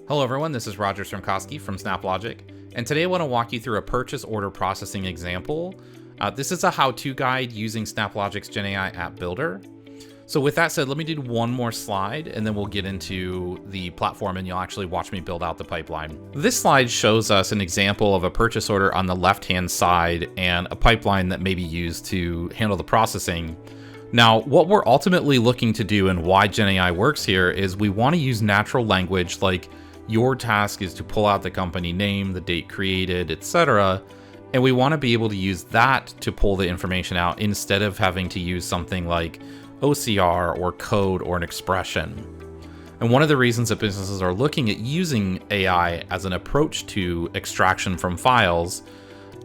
Hello everyone, this is Roger Stromkowski from SnapLogic, and today I want to walk you through a purchase order processing example. This is a how-to guide using SnapLogic's GenAI app builder. So with that said, let me do one more slide and then we'll get into the platform and you'll actually watch me build out the pipeline. This slide shows us an example of a purchase order on the left-hand side and a pipeline that may be used to handle the processing. Now, what we're ultimately looking to do and why GenAI works here is we want to use natural language, like your task is to pull out the company name, the date created, etc. And we want to be able to use that to pull the information out instead of having to use something like OCR or code or an expression. And one of the reasons that businesses are looking at using AI as an approach to extraction from files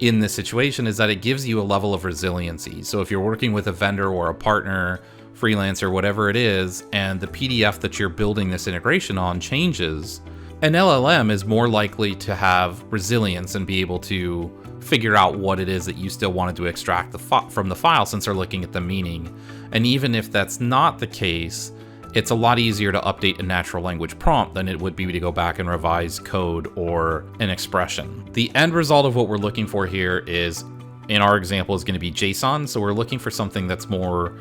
in this situation is that it gives you a level of resiliency. So if you're working with a vendor or a partner, freelancer, whatever it is, and the PDF that you're building this integration on changes, an LLM is more likely to have resilience and be able to figure out what it is that you still wanted to extract from the file since they're looking at the meaning. And even if that's not the case, it's a lot easier to update a natural language prompt than it would be to go back and revise code or an expression. The end result of what we're looking for here is, in our example, is going to be JSON. So we're looking for something that's more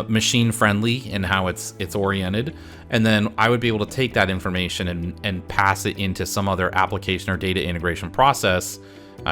machine friendly in how it's oriented. And then I would be able to take that information and pass it into some other application or data integration process,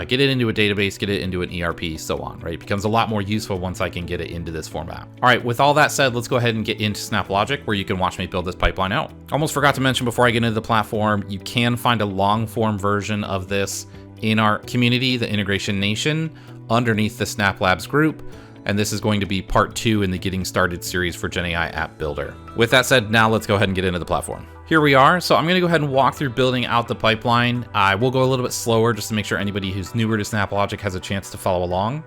get it into a database, get it into an ERP, so on, right? It becomes a lot more useful once I can get it into this format. All right, with all that said, let's go ahead and get into SnapLogic where you can watch me build this pipeline out. Almost forgot to mention before I get into the platform, you can find a long form version of this in our community, the Integration Nation, underneath the Snap Labs group. And this is going to be part 2 in the Getting Started series for GenAI App Builder. With that said, now let's go ahead and get into the platform. Here we are. So I'm going to go ahead and walk through building out the pipeline. I will go a little bit slower just to make sure anybody who's newer to SnapLogic has a chance to follow along.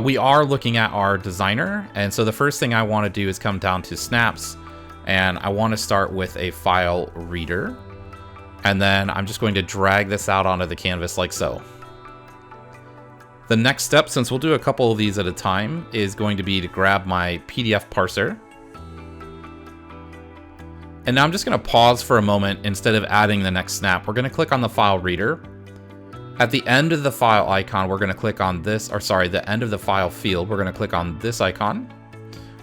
We are looking at our designer. And so the first thing I want to do is come down to snaps, and I want to start with a file reader. And then I'm just going to drag this out onto the canvas like so. The next step, since we'll do a couple of these at a time, is going to be to grab my PDF parser. And now I'm just going to pause for a moment instead of adding the next snap. We're going to click on the file reader. At the end of the file icon, we're going to click on this, or sorry, the end of the file field, we're going to click on this icon.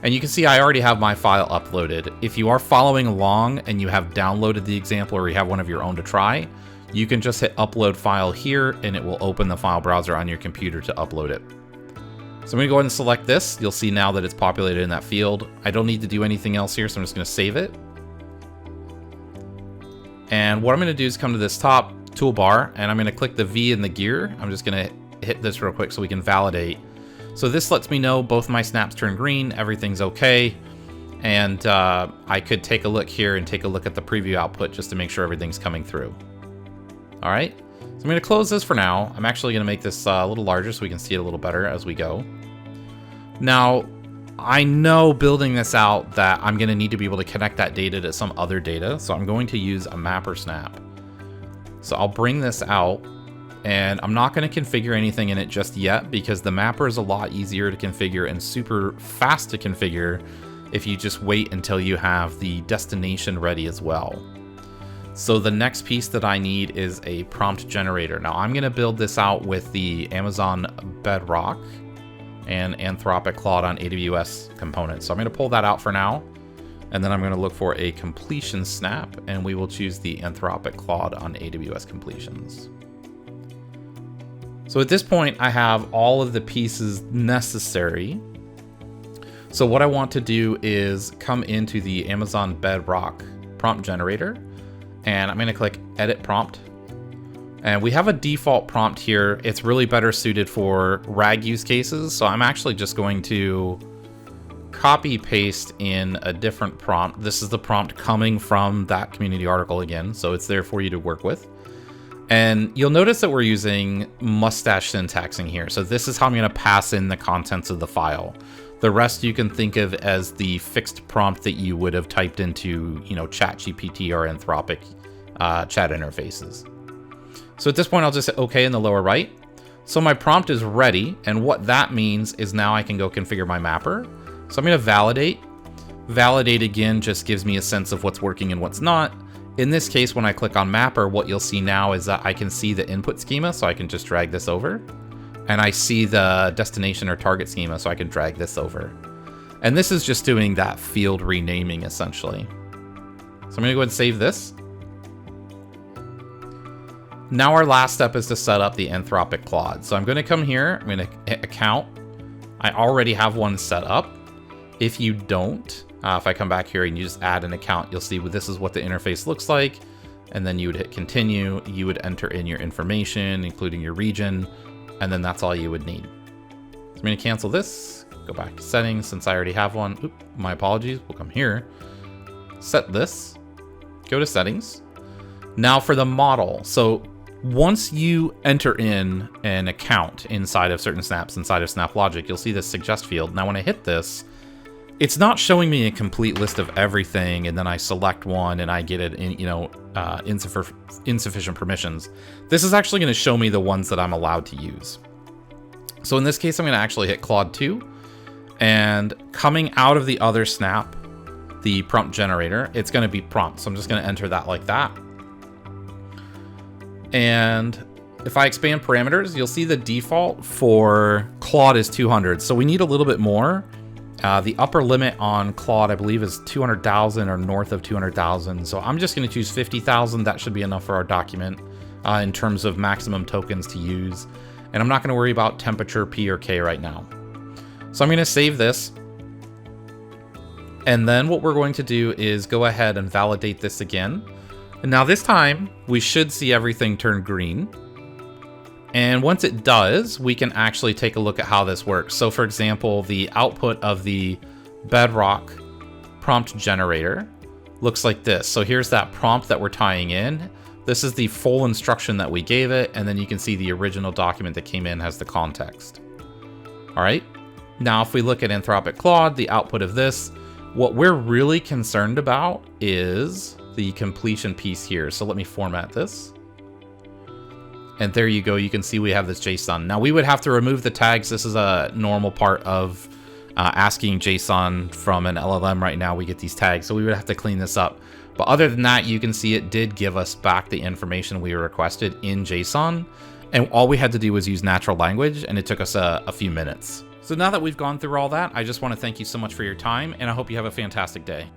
And you can see I already have my file uploaded. If you are following along and you have downloaded the example or you have one of your own to try, you can just hit upload file here and it will open the file browser on your computer to upload it. So I'm going to go ahead and select this. You'll see now that it's populated in that field. I don't need to do anything else here, so I'm just going to save it. And what I'm going to do is come to this top toolbar and I'm going to click the V in the gear. I'm just going to hit this real quick so we can validate. So this lets me know both my snaps turn green, everything's okay. And I could take a look here and take a look at the preview output just to make sure everything's coming through. All right, so I'm going to close this for now. I'm actually going to make this a little larger so we can see it a little better as we go. Now, I know building this out that I'm going to need to be able to connect that data to some other data, so I'm going to use a mapper snap. So I'll bring this out, and I'm not going to configure anything in it just yet because the mapper is a lot easier to configure and super fast to configure if you just wait until you have the destination ready as well. So the next piece that I need is a prompt generator. Now I'm going to build this out with the Amazon Bedrock and Anthropic Claude on AWS components. So I'm going to pull that out for now. And then I'm going to look for a completion snap, and we will choose the Anthropic Claude on AWS completions. So at this point, I have all of the pieces necessary. So what I want to do is come into the Amazon Bedrock prompt generator, and I'm going to click Edit Prompt. And we have a default prompt here. It's really better suited for RAG use cases. So I'm actually just going to copy paste in a different prompt. This is the prompt coming from that community article again. So it's there for you to work with. And you'll notice that we're using mustache syntaxing here. So this is how I'm going to pass in the contents of the file. The rest you can think of as the fixed prompt that you would have typed into, ChatGPT or Anthropic chat interfaces. So at this point, I'll just hit OK in the lower right. So my prompt is ready. And what that means is now I can go configure my mapper. So I'm going to validate. Validate again just gives me a sense of what's working and what's not. In this case, when I click on Mapper, what you'll see now is that I can see the input schema, so I can just drag this over. And I see the destination or target schema, so I can drag this over. And this is just doing that field renaming, essentially. So I'm gonna go ahead and save this. Now our last step is to set up the Anthropic Claude. So I'm gonna come here, I'm gonna hit account. I already have one set up. If you don't, if I come back here and you just add an account, you'll see this is what the interface looks like. And then you would hit continue. You would enter in your information, including your region, and then that's all you would need. So I'm gonna cancel this, go back to settings since I already have one. Oop, my apologies, we'll come here. Set this, go to settings. Now for the model. So once you enter in an account inside of certain snaps, inside of SnapLogic, you'll see this suggest field. Now when I hit this, it's not showing me a complete list of everything, and then I select one and I get it in, insufficient permissions. This is actually going to show me the ones that I'm allowed to use. So in this case, I'm going to actually hit Claude 2, and coming out of the other snap, the prompt generator, it's going to be prompt. So I'm just going to enter that like that. And if I expand parameters, you'll see the default for Claude is 200. So we need a little bit more. The upper limit on Claude, I believe, is 200,000 or north of 200,000. So I'm just going to choose 50,000. That should be enough for our document in terms of maximum tokens to use. And I'm not going to worry about temperature, P or K right now. So I'm going to save this. And then what we're going to do is go ahead and validate this again. And now this time, we should see everything turn green. And once it does, we can actually take a look at how this works. So for example, the output of the Bedrock prompt generator looks like this. So here's that prompt that we're tying in. This is the full instruction that we gave it. And then you can see the original document that came in has the context. All right. Now, if we look at Anthropic Claude, the output of this, what we're really concerned about is the completion piece here. So let me format this. And there you go. You can see we have this JSON. Now we would have to remove the tags. This is a normal part of asking JSON from an LLM right now. We get these tags, so we would have to clean this up. But other than that, you can see it did give us back the information we requested in JSON. And all we had to do was use natural language, and it took us a few minutes. So now that we've gone through all that, I just want to thank you so much for your time, and I hope you have a fantastic day.